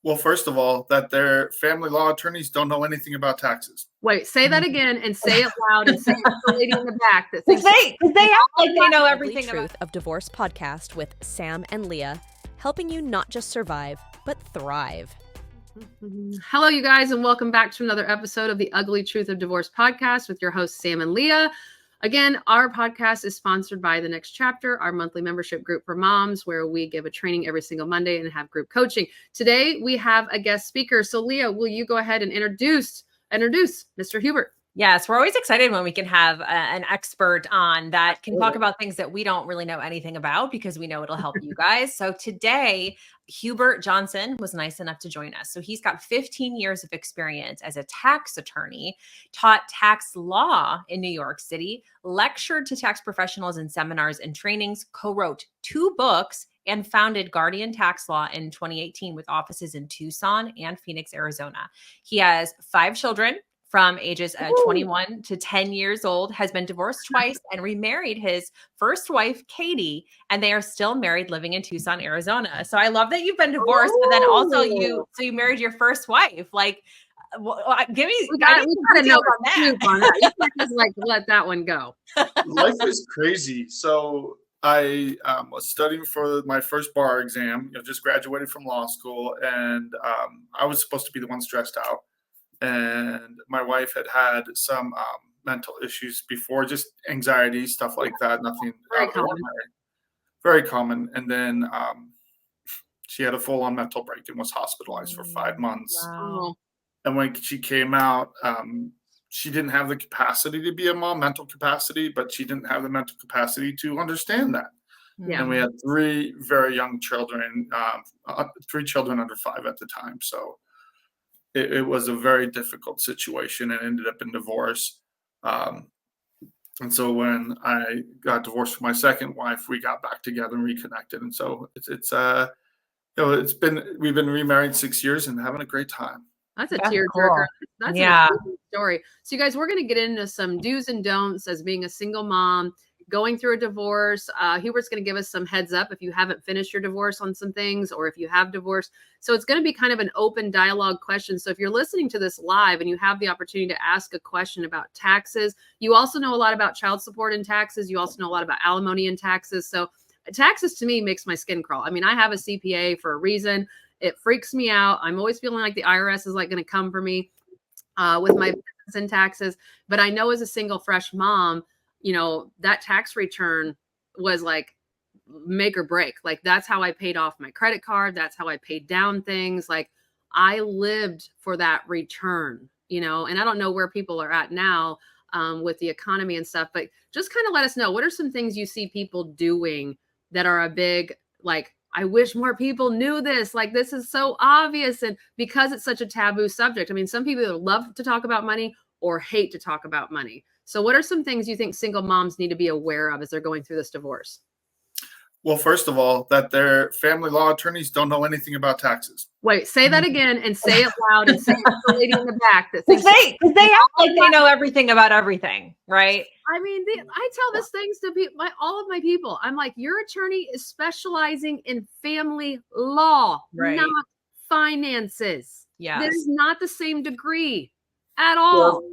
Well, first of all, that their family law attorneys don't know anything about taxes. Wait, say that again and say it loud and say it to the lady in the back that thinks they act like they know everything The Truth of Divorce podcast with Sam and Leah, helping you not just survive, but thrive. Hello, you guys, and welcome back to another episode of the Ugly Truth of Divorce podcast with your hosts, Sam and Leah. Again, our podcast is sponsored by The Next Chapter, our monthly membership group for moms, where we give a training every single Monday and have group coaching. Today, we have a guest speaker. So, Leah, will you go ahead and introduce Mr. Hubert? Yes, we're always excited when we can have an expert on that can talk about things that we don't really know anything about because we know it'll help you guys. So today, Hubert Johnson was nice enough to join us. So he's got 15 years of experience as a tax attorney, taught tax law in New York City, lectured to tax professionals in seminars and trainings, co-wrote 2 books, and founded Guardian Tax Law in 2018 with offices in Tucson and Phoenix, Arizona. He has 5 children from ages 21 to 10 years old, has been divorced twice and remarried his first wife, Katie, and they are still married living in Tucson, Arizona. So I love that you've been divorced, but then also you married your first wife. Like, give me, we got to know on that. You can't just like let that one go. Life is crazy. So I was studying for my first bar exam, just graduated from law school, and I was supposed to be the one stressed out. And my wife had some mental issues before, just anxiety, stuff like that. Nothing very common. And then she had a full-on mental break and was hospitalized for 5 months. Wow. And when she came out, she didn't have the capacity to be a mom, mental capacity, but she didn't have the mental capacity to understand that. Yeah. And we had 3 very young children, 3 children under 5 at the time. So it was a very difficult situation and ended up in divorce. And so when I got divorced from my second wife, we got back together and reconnected. And so we've been remarried 6 years and having a great time. That's a tearjerker. That's a story. So you guys, we're going to get into some do's and don'ts as being a single mom, going through a divorce. Hubert's going to give us some heads up if you haven't finished your divorce on some things, or if you have divorced. So it's going to be kind of an open dialogue question. So if you're listening to this live and you have the opportunity to ask a question about taxes, you also know a lot about child support and taxes. You also know a lot about alimony and taxes. So taxes to me makes my skin crawl. I mean, I have a CPA for a reason. It freaks me out. I'm always feeling like the IRS is like going to come for me with my business and taxes. But I know as a single fresh mom, that tax return was like make or break. Like that's how I paid off my credit card. That's how I paid down things. Like I lived for that return, and I don't know where people are at now with the economy and stuff, but just kind of let us know, what are some things you see people doing that are a big, like, I wish more people knew this. Like, this is so obvious. And because it's such a taboo subject, I mean, some people either love to talk about money or hate to talk about money. So what are some things you think single moms need to be aware of as they're going through this divorce? Well, first of all, that their family law attorneys don't know anything about taxes. Wait, say that again and say it loud and say it to the lady in the back that thinks they act like they know everything about everything, right? I mean, I tell this things to all of my people. I'm like, your attorney is specializing in family law, not finances. Yes. There's not the same degree at all. Well,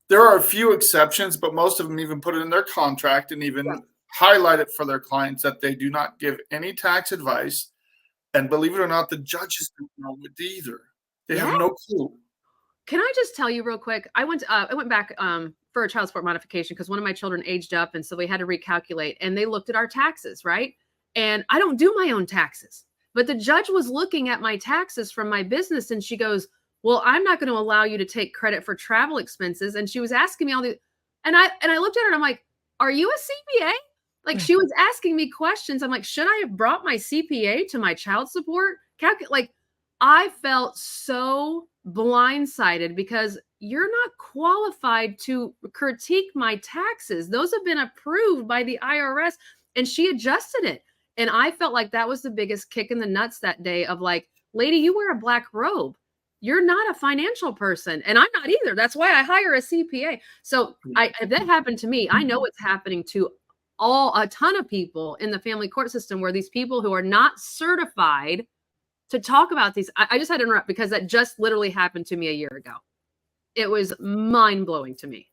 there are a few exceptions, but most of them even put it in their contract and even highlight it for their clients that they do not give any tax advice. And believe it or not, the judges don't know it either. They have no clue. Can I just tell you real quick? I went back for a child support modification because one of my children aged up, and so we had to recalculate. And they looked at our taxes, right? And I don't do my own taxes, but the judge was looking at my taxes from my business, and she goes, "Well, I'm not going to allow you to take credit for travel expenses." And she was asking me all the, and I looked at her and I'm like, "Are you a CPA?" Like she was asking me questions. I'm like, should I have brought my CPA to my child support? Like I felt so blindsided because you're not qualified to critique my taxes. Those have been approved by the IRS, and she adjusted it. And I felt like that was the biggest kick in the nuts that day of like, lady, you wear a black robe. You're not a financial person. And I'm not either. That's why I hire a CPA. So if that happened to me, I know it's happening to a ton of people in the family court system where these people who are not certified to talk about these. I just had to interrupt because that just literally happened to me a year ago. It was mind blowing to me.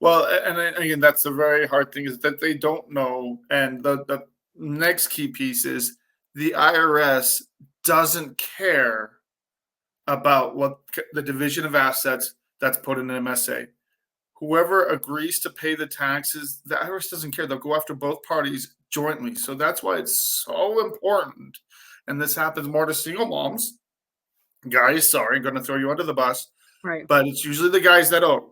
Well, and again, that's the very hard thing is that they don't know. And the next key piece is the IRS doesn't care about what the division of assets that's put in an MSA. Whoever agrees to pay the taxes, the IRS doesn't care. They'll go after both parties jointly. So that's why it's so important. And this happens more to single moms. Guys, sorry, I'm going to throw you under the bus. Right. But it's usually the guys that owe.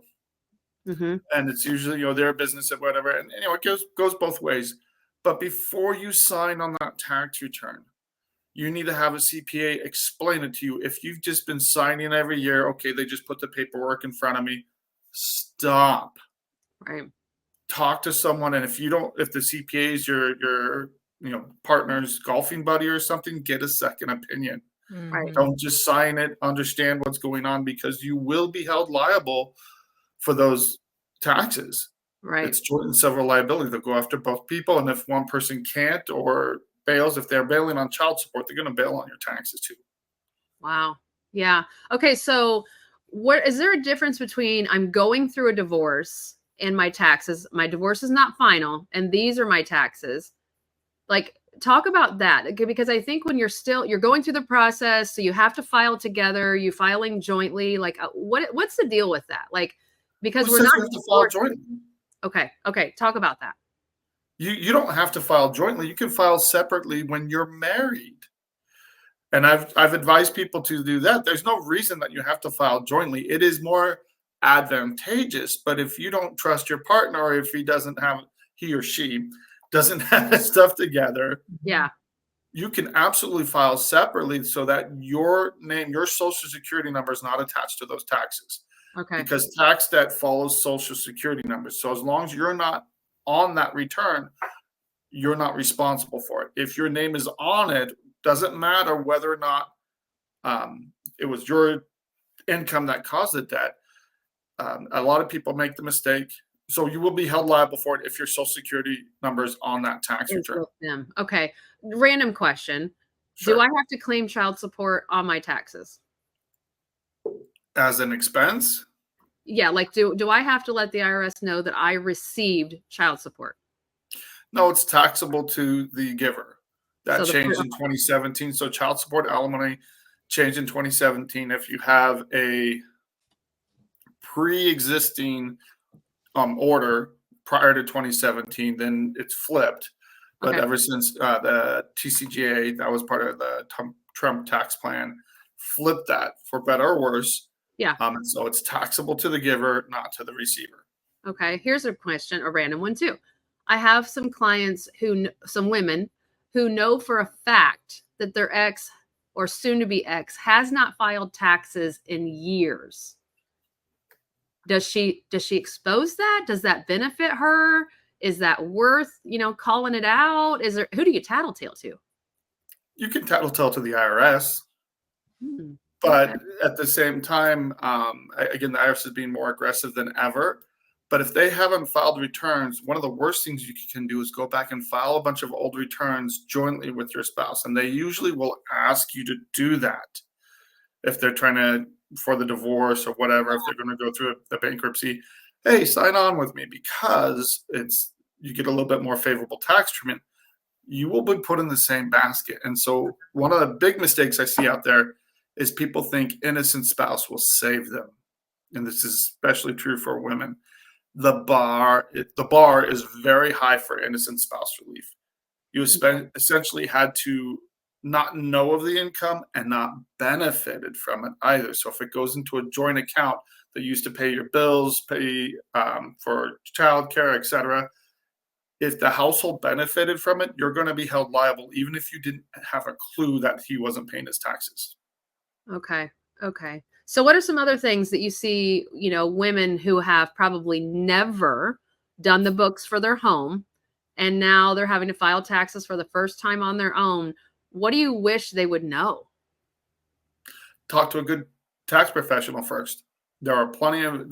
Mm-hmm. And it's usually, their business or whatever. And, it goes both ways. But before you sign on that tax return, you need to have a CPA explain it to you. If you've just been signing every year, okay, they just put the paperwork in front of me. Stop. Right. Talk to someone. And if the CPA is your partner's golfing buddy or something, get a second opinion. Right. Don't just sign it, understand what's going on, because you will be held liable for those taxes. Right. It's joint and several liability. They'll go after both people. And if one person can't or bails, if they're bailing on child support, they're going to bail on your taxes too. Wow. Yeah. Okay. So what is there a difference between I'm going through a divorce and my taxes? My divorce is not final and these are my taxes. Like, talk about that, okay, because I think when you're going through the process, so you have to file together, you filing jointly, like what's the deal with that? Like, because we're not to file jointly. Okay. Talk about that. You don't have to file jointly. You can file separately when you're married. And I've advised people to do that. There's no reason that you have to file jointly. It is more advantageous. But if you don't trust your partner, or if he or she doesn't have his stuff together, yeah, you can absolutely file separately so that your name, your social security number is not attached to those taxes. okay, Because tax debt follows social security numbers. So as long as you're not on that return, you're not responsible for it. If your name is on it, doesn't matter whether or not it was your income that caused the debt. A lot of people make the mistake. So you will be held liable for it if your social security number is on that tax return. Okay. Random question. Sure. Do I have to claim child support on my taxes? As an expense? Yeah. Like, do I have to let the IRS know that I received child support? No, it's taxable to the giver. That So changed in 2017. So child support alimony changed in 2017. If you have a pre-existing order prior to 2017, then it's flipped. But Okay. ever since the TCJA, that was part of the Trump tax plan, flipped that for better or worse. Yeah. And so it's taxable to the giver, not to the receiver. Okay. Here's a question, a random one too. I have some clients some women who know for a fact that their ex or soon to be ex has not filed taxes in years. Does she expose that? Does that benefit her? Is that worth, calling it out? Who do you tattletale to? You can tattletale to the IRS. But at the same time, again, the IRS is being more aggressive than ever. But if they haven't filed returns, one of the worst things you can do is go back and file a bunch of old returns jointly with your spouse. And they usually will ask you to do that if they're trying for the divorce or whatever, if they're going to go through the bankruptcy. Hey, sign on with me, because you get a little bit more favorable tax treatment. You will be put in the same basket. And so one of the big mistakes I see out there is people think innocent spouse will save them. And this is especially true for women. The bar is very high for innocent spouse relief. You essentially had to not know of the income and not benefited from it either. So if it goes into a joint account that used to pay your bills, pay for childcare, etc., if the household benefited from it, you're going to be held liable, even if you didn't have a clue that he wasn't paying his taxes. Okay. So what are some other things that you see, women who have probably never done the books for their home and now they're having to file taxes for the first time on their own? What do you wish they would know? Talk to a good tax professional first. There are and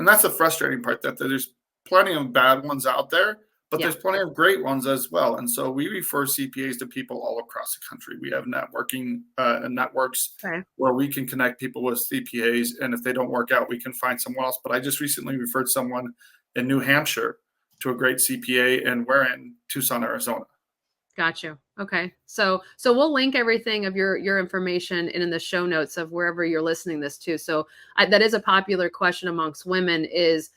that's the frustrating part, that there's plenty of bad ones out there, but there's plenty of great ones as well. And so we refer CPAs to people all across the country. We have networking networks where we can connect people with CPAs. And if they don't work out, we can find someone else. But I just recently referred someone in New Hampshire to a great CPA, and we're in Tucson, Arizona. Got you. Okay. So we'll link everything of your information in the show notes of wherever you're listening this to. So that is a popular question amongst women is,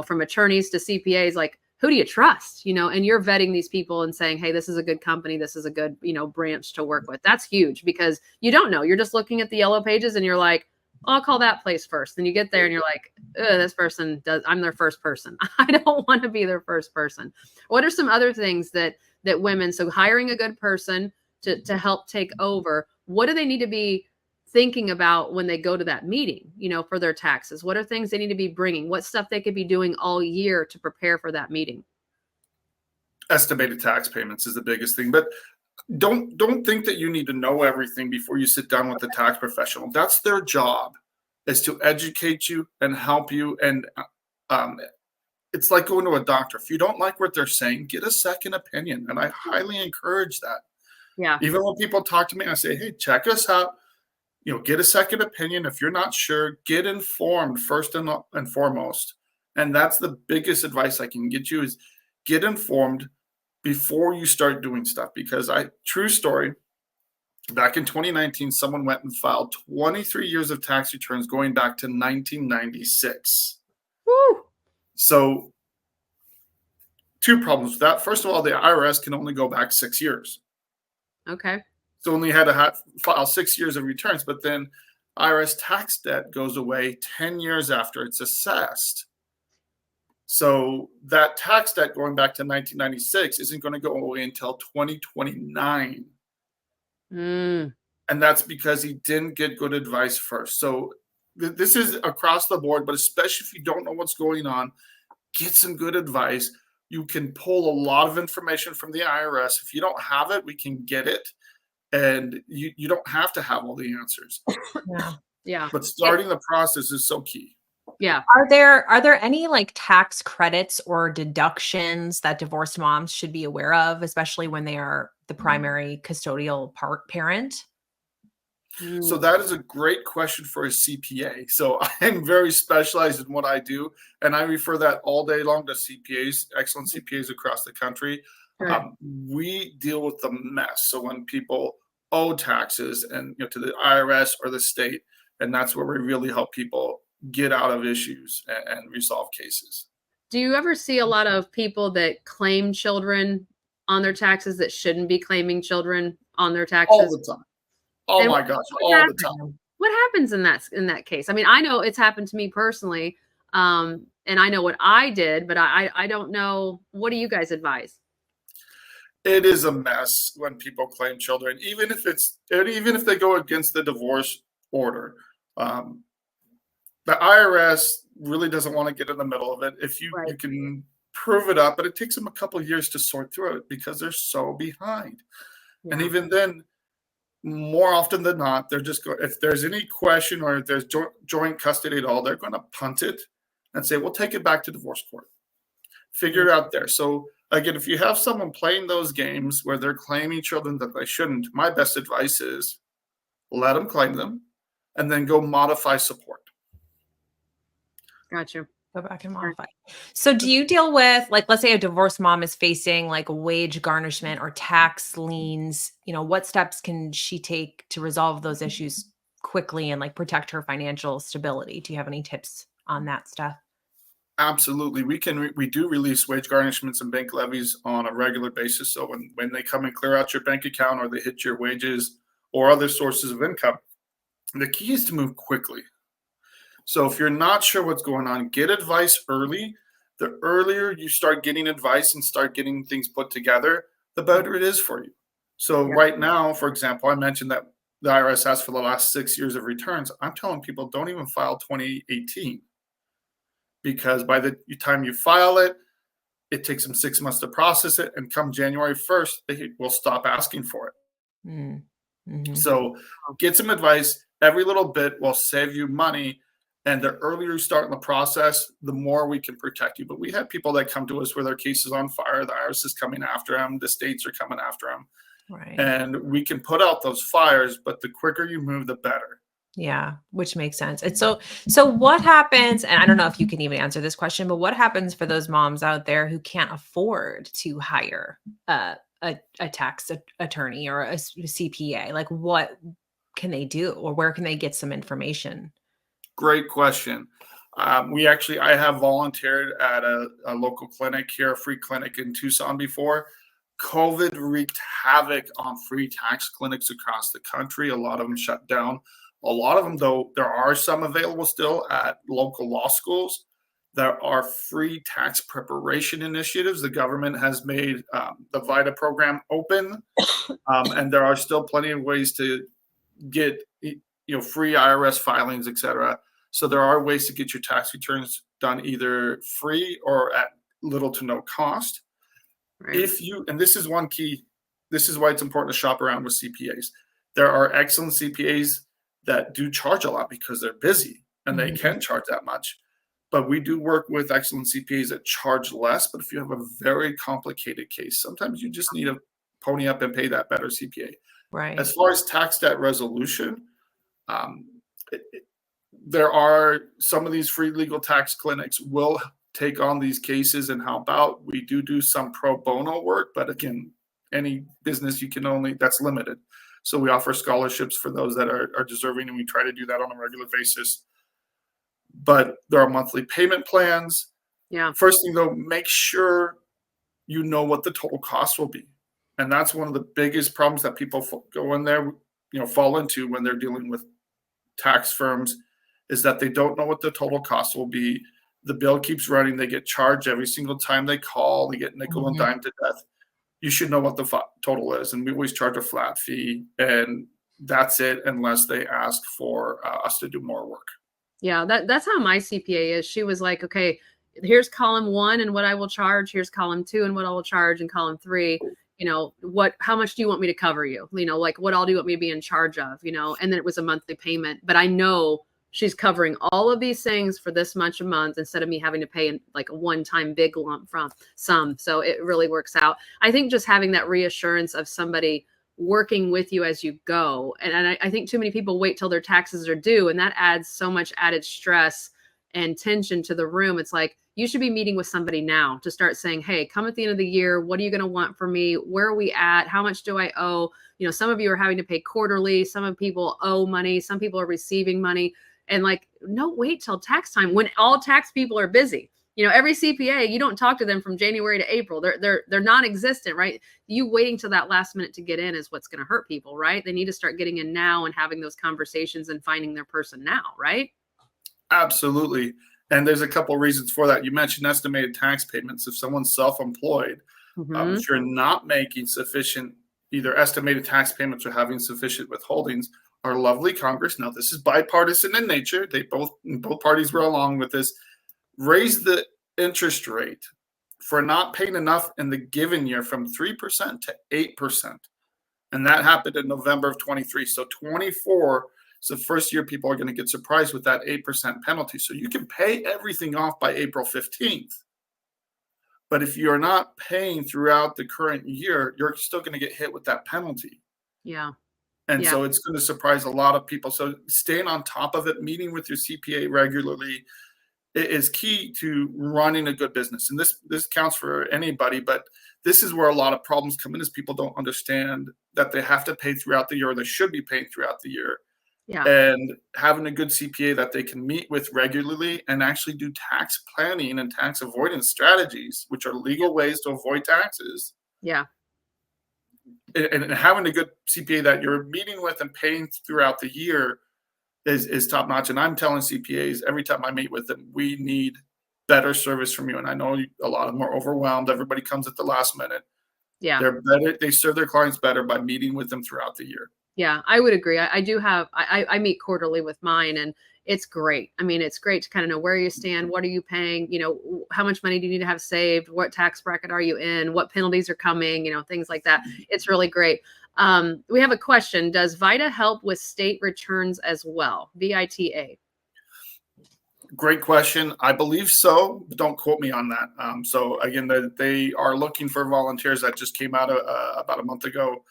from attorneys to CPAs, like, who do you trust? And you're vetting these people and saying, hey, this is a good company. This is a good, branch to work with. That's huge because you don't know. You're just looking at the yellow pages and you're like, oh, I'll call that place first. Then you get there and you're like, this person I'm their first person. I don't want to be their first person. What are some other things that women, so hiring a good person to help take over, what do they need to be thinking about when they go to that meeting, for their taxes? What are things they need to be bringing? What stuff they could be doing all year to prepare for that meeting? Estimated tax payments is the biggest thing, but don't think that you need to know everything before you sit down with the tax professional. That's their job, is to educate you and help you. And it's like going to a doctor. If you don't like what they're saying, get a second opinion. And I highly encourage that. Yeah. Even when people talk to me, I say, hey, check us out. Get a second opinion. If you're not sure, get informed first and foremost. And that's the biggest advice I can get you is get informed before you start doing stuff. Because true story, back in 2019, someone went and filed 23 years of tax returns going back to 1996. Woo! So 2 problems with that. First of all, the IRS can only go back 6 years. Okay. So only had to file 6 years of returns, but then IRS tax debt goes away 10 years after it's assessed. So that tax debt going back to 1996 isn't going to go away until 2029. And that's because he didn't get good advice first. So this is across the board, but especially if you don't know what's going on, get some good advice. You can pull a lot of information from the IRS. If you don't have it, we can get it. And you don't have to have all the answers. Yeah. But starting the process is so key. Yeah. Are there any like tax credits or deductions that divorced moms should be aware of, especially when they are the primary custodial parent? So that is a great question for a CPA. So I'm very specialized in what I do, and I refer that all day long to CPAs, excellent CPAs across the country. Right. We deal with the mess. So when people owe taxes and to the IRS or the state, and that's where we really help people get out of issues and resolve cases. Do you ever see a lot of people that claim children on their taxes that shouldn't be claiming children on their taxes? All the time. Oh And my gosh, all the time. What happens in that case? I mean, I know it's happened to me personally, and I know what I did, but I don't know. What do you guys advise? It is a mess when people claim children, even if they go against the divorce order. The IRS really doesn't want to get in the middle of it. If you can prove it up, but it takes them a couple of years to sort through it because they're so behind. Yeah. And even then, more often than not, they're just going, if there's any question or if there's joint custody at all, they're going to punt it and say, we'll take it back to divorce court. Figure it out there. So again, if you have someone playing those games where they're claiming children that they shouldn't, my best advice is let them claim them and then go modify support. Gotcha. Go back and modify. So do you deal with, like, let's say a divorced mom is facing like wage garnishment or tax liens, what steps can she take to resolve those issues quickly and like protect her financial stability? Do you have any tips on that stuff? Absolutely. We do release wage garnishments and bank levies on a regular basis. So when they come and clear out your bank account or they hit your wages or other sources of income, the key is to move quickly. So if you're not sure what's going on, get advice early. The earlier you start getting advice and start getting things put together, the better it is for you. So right now, for example, I mentioned that the IRS asked for the last 6 years of returns. I'm telling people don't even file 2018 because by the time you file it, it takes them 6 months to process it. And come January 1st, they will stop asking for it. Mm-hmm. So get some advice. Every little bit will save you money. And the earlier you start in the process, the more we can protect you. But we have people that come to us with their cases on fire. The IRS is coming after them. The states are coming after them. Right. And we can put out those fires, but the quicker you move, the better. Yeah, which makes sense. And so what happens, and I don't know if you can even answer this question, but what happens for those moms out there who can't afford to hire a tax attorney or a CPA? Like, what can they do, or where can they get some information? Great question. I have volunteered at a local clinic here, a free clinic in Tucson before. COVID wreaked havoc on free tax clinics across the country. A lot of them shut down. A lot of them, though, there are some available still at local law schools. There are free tax preparation initiatives. The government has made the VITA program open, and there are still plenty of ways to get free IRS filings, etc. So there are ways to get your tax returns done either free or at little to no cost. Right. And this is one key, this is why it's important to shop around with CPAs. There are excellent CPAs that do charge a lot because they're busy and they can charge that much. But we do work with excellent CPAs that charge less. But if you have a very complicated case, sometimes you just need to pony up and pay that better CPA. Right. As far as tax debt resolution, there are some of these free legal tax clinics will take on these cases and help out. We do some pro bono work, but again, any business that's limited. So we offer scholarships for those that are deserving, and we try to do that on a regular basis. But there are monthly payment plans. Yeah. First thing though, make sure you know what the total cost will be. And that's one of the biggest problems that people go in there, fall into when they're dealing with tax firms, is that they don't know what the total cost will be. The bill keeps running. They get charged every single time they call. They get nickel and dime to death. You should know what the total is. And we always charge a flat fee, and that's it unless they ask for us to do more work. Yeah, that's how my CPA is. She was like, okay, here's column 1 and what I will charge. Here's column 2 and what I will charge, and column 3, how much do you want me to cover you? Like what all do you want me to be in charge of? And then it was a monthly payment, but I know she's covering all of these things for this much a month instead of me having to pay in like a one-time big lump from some. So it really works out. I think just having that reassurance of somebody working with you as you go. And I think too many people wait till their taxes are due, and that adds so much added stress and tension to the room. It's like, you should be meeting with somebody now to start saying, hey, come at the end of the year. What are you going to want from me? Where are we at? How much do I owe? Some of you are having to pay quarterly. Some of people owe money. Some people are receiving money. And no, wait till tax time when all tax people are busy. Every CPA, you don't talk to them from January to April. They're non-existent, right? You waiting till that last minute to get in is what's going to hurt people, right? They need to start getting in now and having those conversations and finding their person now, right? Absolutely. And there's a couple of reasons for that. You mentioned estimated tax payments. If someone's self-employed, if you're not making sufficient either estimated tax payments or having sufficient withholdings, our lovely Congress, now this is bipartisan in nature, both parties were along with this, raise the interest rate for not paying enough in the given year from 3% to 8%. And that happened in November of 23. So 24 is the first year people are going to get surprised with that 8% penalty. So you can pay everything off by April 15th. But if you're not paying throughout the current year, you're still going to get hit with that penalty. Yeah. And so it's going to surprise a lot of people. So staying on top of it, meeting with your CPA regularly is key to running a good business. And this counts for anybody, but this is where a lot of problems come in, is people don't understand that they have to pay throughout the year, or they should be paying throughout the year. Yeah. And having a good CPA that they can meet with regularly and actually do tax planning and tax avoidance strategies, which are legal ways to avoid taxes. Yeah. And having a good CPA that you're meeting with and paying throughout the year is top notch. And I'm telling CPAs every time I meet with them, we need better service from you. And I know a lot of them are overwhelmed. Everybody comes at the last minute. Yeah. They're better. They serve their clients better by meeting with them throughout the year. Yeah, I would agree. I meet quarterly with mine, and it's great. I mean, it's great to kind of know where you stand. What are you paying? How much money do you need to have saved? What tax bracket are you in? What penalties are coming? Things like that. It's really great. We have a question. Does VITA help with state returns as well? VITA. Great question. I believe so, but don't quote me on that. So again, they are looking for volunteers. That just came out about a month ago.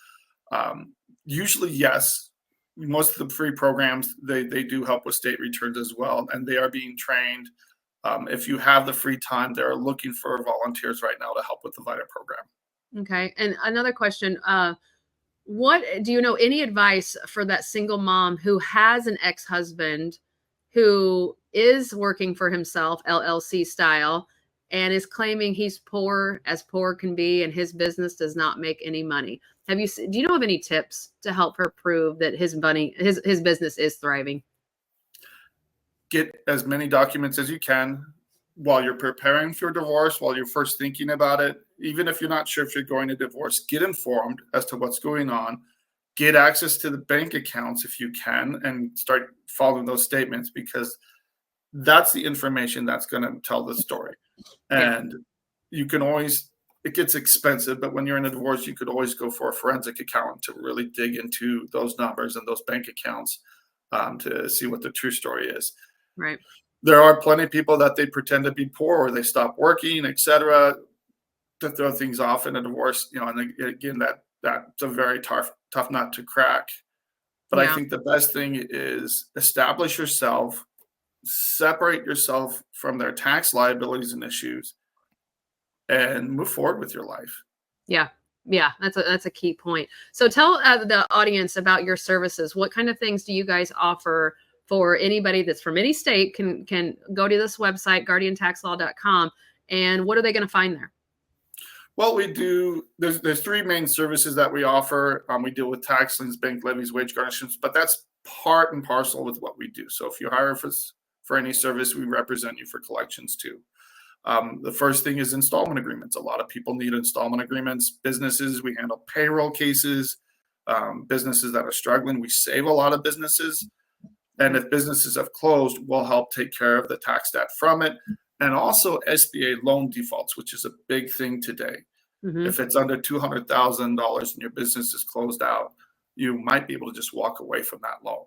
Usually, yes. Most of the free programs, they do help with state returns as well, and they are being trained. If you have the free time, they're looking for volunteers right now to help with the VITA program. Okay. And another question, what do you know any advice for that single mom who has an ex-husband who is working for himself, LLC style, and is claiming he's poor as poor can be and his business does not make any money? Do you know of any tips to help her prove that his business is thriving? Get as many documents as you can while you're preparing for divorce, while you're first thinking about it. Even if you're not sure if you're going to divorce, get informed as to what's going on. Get access to the bank accounts if you can, and start following those statements, because that's the information that's going to tell the story. And you can always, it gets expensive, but when you're in a divorce, you could always go for a forensic accountant to really dig into those numbers and those bank accounts to see what the true story is. Right. There are plenty of people that they pretend to be poor or they stop working, etc., to throw things off in a divorce. And again, that's a very tough nut to crack. But I think the best thing is establish yourself, separate yourself from their tax liabilities and issues, and move forward with your life. Yeah. That's a key point. So tell the audience about your services. What kind of things do you guys offer for anybody that's from any state can go to this website, guardiantaxlaw.com, and what are they going to find there? Well, we do. There's three main services that we offer. We deal with tax liens, bank levies, wage garnishments, but that's part and parcel with what we do. So if you hire us for any service, we represent you for collections too. The first thing is installment agreements. A lot of people need installment agreements. Businesses, we handle payroll cases. Businesses that are struggling, we save a lot of businesses. And if businesses have closed, we'll help take care of the tax debt from it. And also SBA loan defaults, which is a big thing today. Mm-hmm. If it's under $200,000 and your business is closed out, you might be able to just walk away from that loan.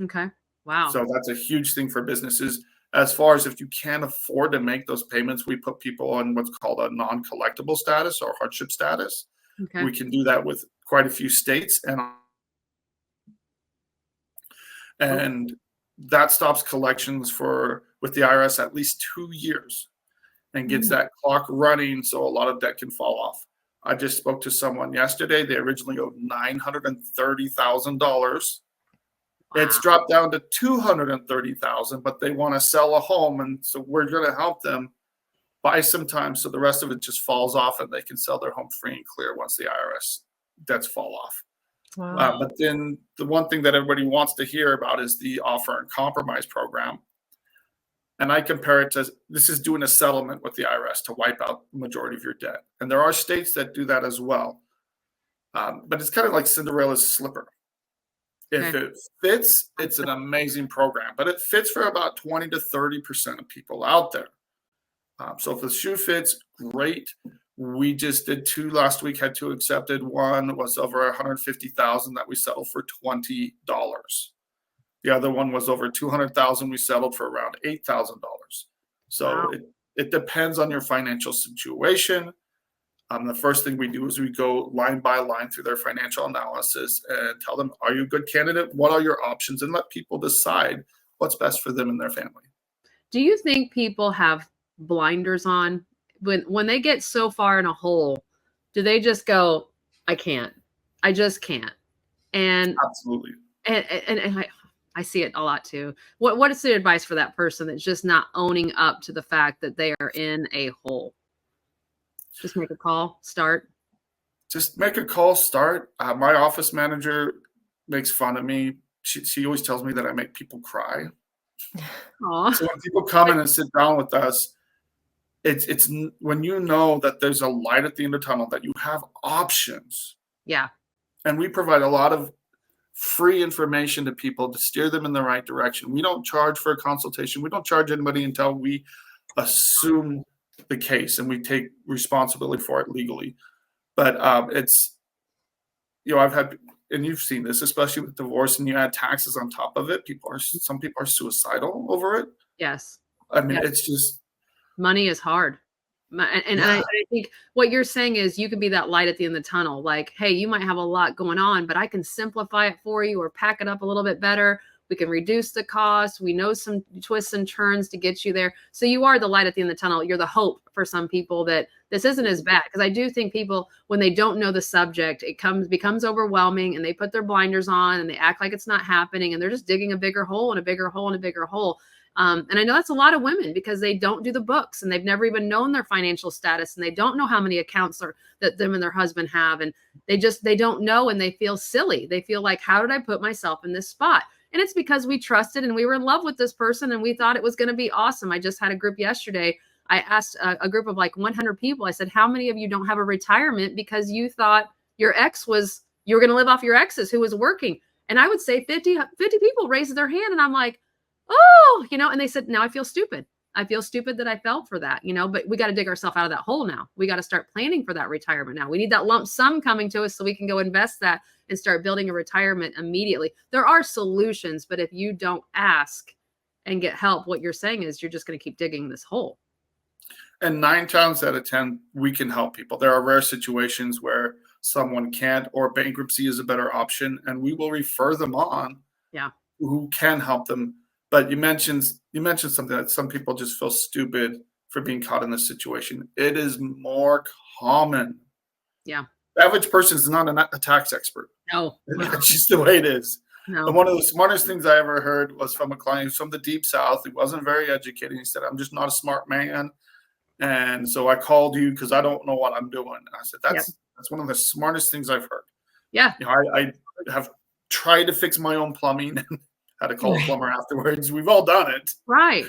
Okay. Wow. So that's a huge thing for businesses. As far as if you can't afford to make those payments, we put people on what's called a non-collectible status or hardship status. Okay. We can do that with quite a few states, and that stops collections with the IRS at least 2 years and gets that clock running, so a lot of debt can fall off. I just spoke to someone yesterday. They originally owed $930,000. Wow. It's dropped down to $230,000, but they want to sell a home, and so we're going to help them buy some time so the rest of it just falls off and they can sell their home free and clear once the IRS debts fall off. Wow. But then the one thing that everybody wants to hear about is the offer and compromise program. And I compare it to, this is doing a settlement with the IRS to wipe out the majority of your debt. And there are states that do that as well. But it's kind of like Cinderella's slipper. If it fits, it's an amazing program. But it fits for about 20 to 30% of people out there. So if the shoe fits, great. We just did 2 last week, had 2 accepted. One was over $150,000 that we settled for $20. The other one was over $200,000. We settled for around $8,000. So it depends on your financial situation. The first thing we do is we go line by line through their financial analysis and tell them, are you a good candidate? What are your options? And let people decide what's best for them and their family. Do you think people have blinders on? When they get so far in a hole, do they just go, I can't, I just can't? And absolutely. And I see it a lot too. What is the advice for that person that's just not owning up to the fact that they are in a hole? Just make a call, start. Just make a call, start. My office manager makes fun of me. She always tells me that I make people cry. Aww. So when people come in and sit down with us, it's when you know that there's a light at the end of the tunnel, that you have options. Yeah. And we provide a lot of free information to people to steer them in the right direction. We don't charge for a consultation. We don't charge anybody until we assume the case and we take responsibility for it legally. But it's, I've had, and you've seen this, especially with divorce, and you add taxes on top of it. Some people are suicidal over it. Yes. I mean, Yes. it's just, Money is hard. And I think what you're saying is you can be that light at the end of the tunnel. Like, hey, you might have a lot going on, but I can simplify it for you or pack it up a little bit better. We can reduce the cost. We know some twists and turns to get you there. So you are the light at the end of the tunnel. You're the hope for some people that this isn't as bad. Because I do think people, when they don't know the subject, it becomes overwhelming and they put their blinders on and they act like it's not happening. And they're just digging a bigger hole and a bigger hole and a bigger hole. And I know that's a lot of women because they don't do the books and they've never even known their financial status and they don't know how many accounts that them and their husband have. And they don't know and they feel silly. They feel like, how did I put myself in this spot? And it's because we trusted and we were in love with this person and we thought it was going to be awesome. I just had a group yesterday. I asked a group of like 100 people. I said, how many of you don't have a retirement because you thought your ex you were going to live off your exes who was working? And I would say 50 people raised their hand. And I'm like, oh, and they said, now I feel stupid. I feel stupid that I fell for that, but we got to dig ourselves out of that hole now. We got to start planning for that retirement now. We need that lump sum coming to us so we can go invest that and start building a retirement immediately. There are solutions, but if you don't ask and get help, what you're saying is you're just going to keep digging this hole. And 9 times out of 10, we can help people. There are rare situations where someone can't, or bankruptcy is a better option, and we will refer them on. Yeah. Who can help them. But you mentioned something that some people just feel stupid for being caught in this situation. It is more common. Yeah. The average person is not a tax expert. No. That's just the way it is. No. And one of the smartest things I ever heard was from a client who's from the Deep South. He wasn't very educated. He said, I'm just not a smart man. And so I called you because I don't know what I'm doing. And I said, that's one of the smartest things I've heard. Yeah. I have tried to fix my own plumbing and had to call a plumber afterwards. We've all done it. Right.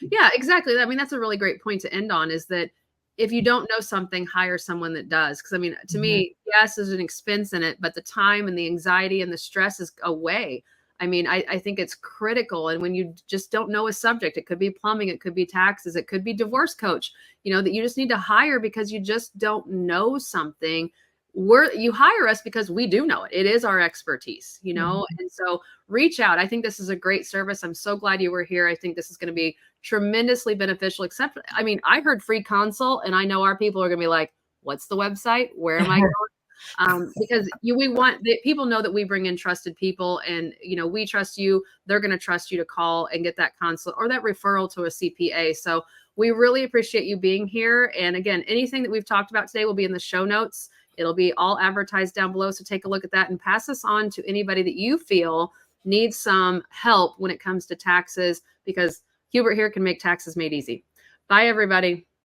Yeah, exactly. I mean, that's a really great point to end on, is that if you don't know something, hire someone that does. Because I mean, to me, yes, there's an expense in it, but the time and the anxiety and the stress is away. I mean, I think it's critical. And when you just don't know a subject, it could be plumbing, it could be taxes, it could be divorce coach, that you just need to hire because you just don't know something. You hire us because we do know it. It is our expertise, and so reach out. I think this is a great service. I'm so glad you were here. I think this is going to be tremendously beneficial, I heard free consult and I know our people are going to be like, what's the website? Where am I going? Because people know that we bring in trusted people and, we trust you. They're going to trust you to call and get that consult or that referral to a CPA. So we really appreciate you being here. And again, anything that we've talked about today will be in the show notes. It'll be all advertised down below. So take a look at that and pass this on to anybody that you feel needs some help when it comes to taxes, because Hubert here can make taxes made easy. Bye, everybody.